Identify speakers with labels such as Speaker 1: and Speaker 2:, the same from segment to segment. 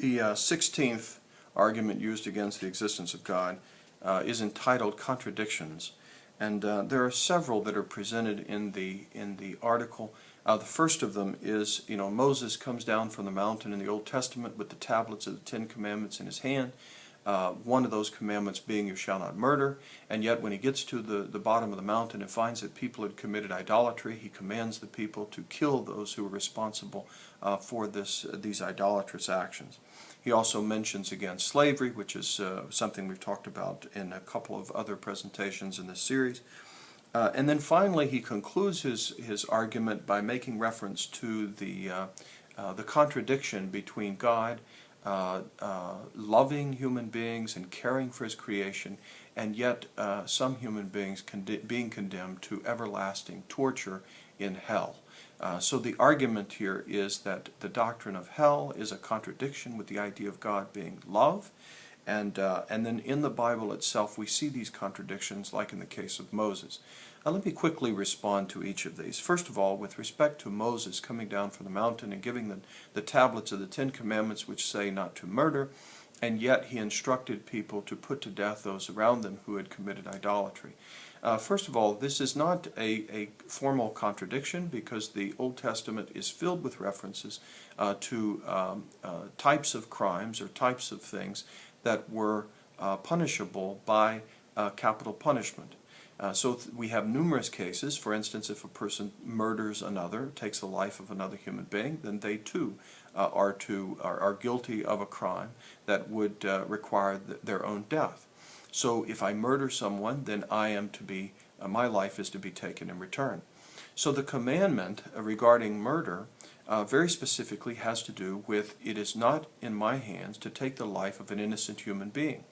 Speaker 1: The 16th argument used against the existence of God is entitled Contradictions, and there are several that are presented in the article. The first of them is, Moses comes down from the mountain in the Old Testament with the tablets of the Ten Commandments in his hand. One of those commandments being you shall not murder, and yet when he gets to the bottom of the mountain and finds that people had committed idolatry, he commands the people to kill those who were responsible for these idolatrous actions. He also mentions against slavery, which is something we've talked about in a couple of other presentations in this series. And then finally he concludes his argument by making reference to the contradiction between God loving human beings and caring for his creation, and yet some human beings being condemned to everlasting torture in hell. So the argument here is that the doctrine of hell is a contradiction with the idea of God being love, and then in the Bible itself we see these contradictions, like in the case of Moses. Now let me quickly respond to each of these. First of all, with respect to Moses coming down from the mountain and giving the tablets of the Ten Commandments which say not to murder, and yet he instructed people to put to death those around them who had committed idolatry. First of all, this is not a formal contradiction, because the Old Testament is filled with references to types of crimes or types of things that were punishable by capital punishment. So we have numerous cases. For instance, if a person murders another, takes the life of another human being, then they too are guilty of a crime that would require their own death. So if I murder someone, then my life is to be taken in return. So the commandment regarding murder very specifically has to do with, it is not in my hands to take the life of an innocent human being.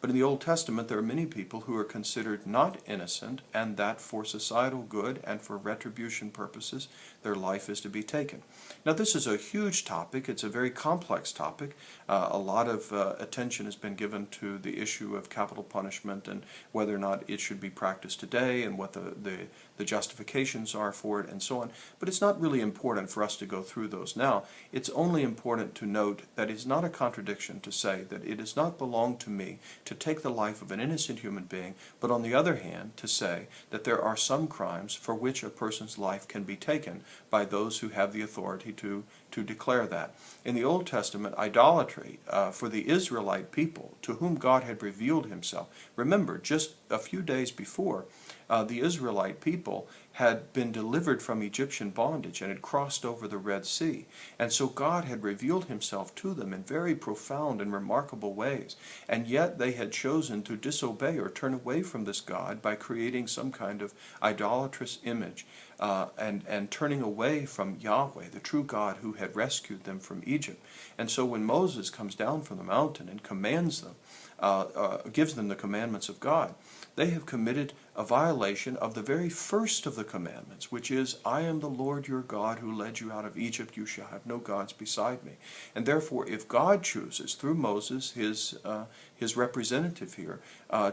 Speaker 1: But in the Old Testament there are many people who are considered not innocent, and that for societal good and for retribution purposes their life is to be taken. Now this is a huge topic. It's a very complex topic. A lot of attention has been given to the issue of capital punishment and whether or not it should be practiced today, and what the justifications are for it, and so on. But it's not really important for us to go through those now. It's only important to note that it's not a contradiction to say that it does not belong to me to take the life of an innocent human being, but on the other hand to say that there are some crimes for which a person's life can be taken by those who have the authority to declare that. In the Old Testament, idolatry for the Israelite people to whom God had revealed himself. Remember, just a few days before, the Israelite people had been delivered from Egyptian bondage and had crossed over the Red Sea. And so God had revealed himself to them in very profound and remarkable ways. And yet they had chosen to disobey or turn away from this God by creating some kind of idolatrous image and turning away from Yahweh, the true God who had rescued them from Egypt. And so when Moses comes down from the mountain and commands them, gives them the commandments of God, they have committed a violation of the very first of the commandments, which is, I am the Lord your God who led you out of Egypt. You shall have no gods beside me. And therefore, if God chooses, through Moses, his representative here,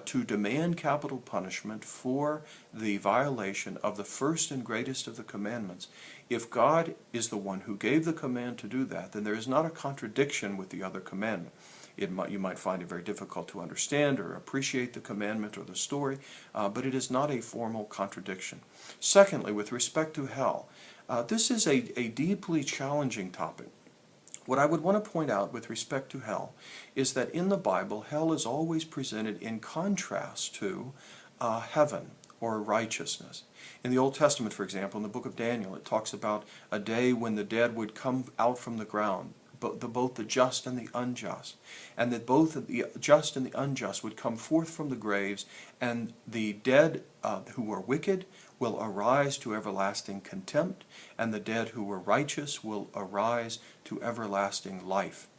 Speaker 1: to demand capital punishment for the violation of the first and greatest of the commandments, if God is the one who gave the command to do that, then there is not a contradiction with the other commandment. You might find it very difficult to understand or appreciate the commandment or the story, but it is not a formal contradiction. Secondly, with respect to hell, this is a deeply challenging topic. What I would want to point out with respect to hell is that in the Bible, hell is always presented in contrast to heaven or righteousness. In the Old Testament, for example, in the book of Daniel, it talks about a day when the dead would come out from the ground, both the just and the unjust, and that both the just and the unjust would come forth from the graves, and the dead who are wicked will arise to everlasting contempt, and the dead who were righteous will arise to everlasting life.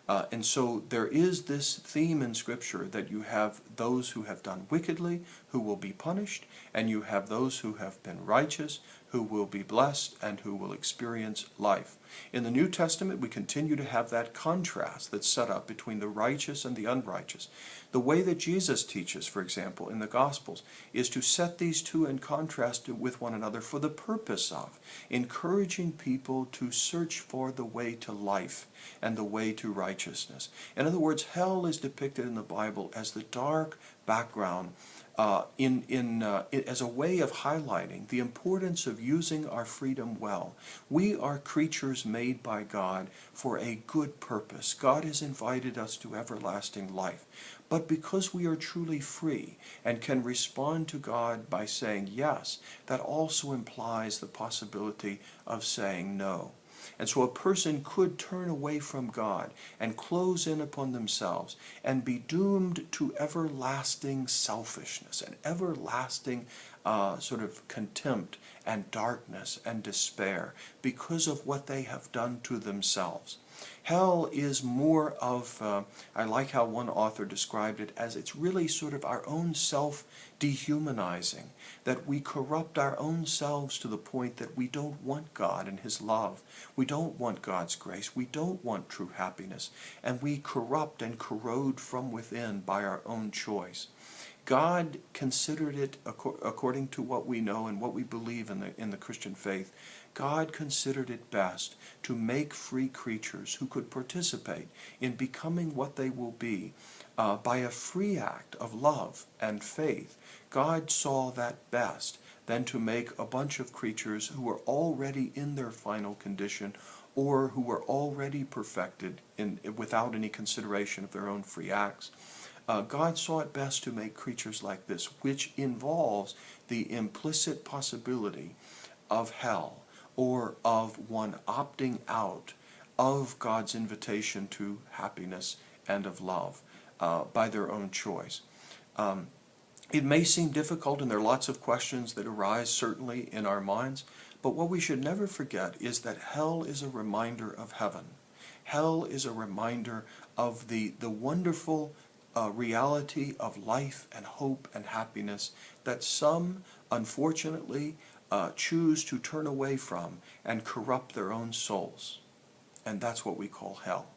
Speaker 1: And so there is this theme in Scripture that you have those who have done wickedly, who will be punished, and you have those who have been righteous, who will be blessed, and who will experience life. In the New Testament, we continue to have that contrast that's set up between the righteous and the unrighteous. The way that Jesus teaches, for example, in the Gospels, is to set these two in contrast with one another for the purpose of encouraging people to search for the way to life and the way to righteousness. In other words, hell is depicted in the Bible as the dark background as a way of highlighting the importance of using our freedom well. We are creatures made by God for a good purpose. God has invited us to everlasting life. But because we are truly free and can respond to God by saying yes, that also implies the possibility of saying no. And so a person could turn away from God and close in upon themselves and be doomed to everlasting selfishness and everlasting sort of contempt and darkness and despair because of what they have done to themselves. Hell is more of, I like how one author described it as it's really sort of our own self-dehumanizing, that we corrupt our own selves to the point that we don't want God and His love. We don't want God's grace. We don't want true happiness. And we corrupt and corrode from within by our own choice. God considered it, according to what we know and what we believe in the Christian faith, God considered it best to make free creatures who could participate in becoming what they will be by a free act of love and faith. God saw that best than to make a bunch of creatures who were already in their final condition or who were already perfected without any consideration of their own free acts. God saw it best to make creatures like this, which involves the implicit possibility of hell, or of one opting out of God's invitation to happiness and of love by their own choice. It may seem difficult, and there are lots of questions that arise certainly in our minds, but what we should never forget is that hell is a reminder of heaven. Hell is a reminder of the wonderful reality of life and hope and happiness that some, unfortunately, choose to turn away from and corrupt their own souls. And that's what we call hell.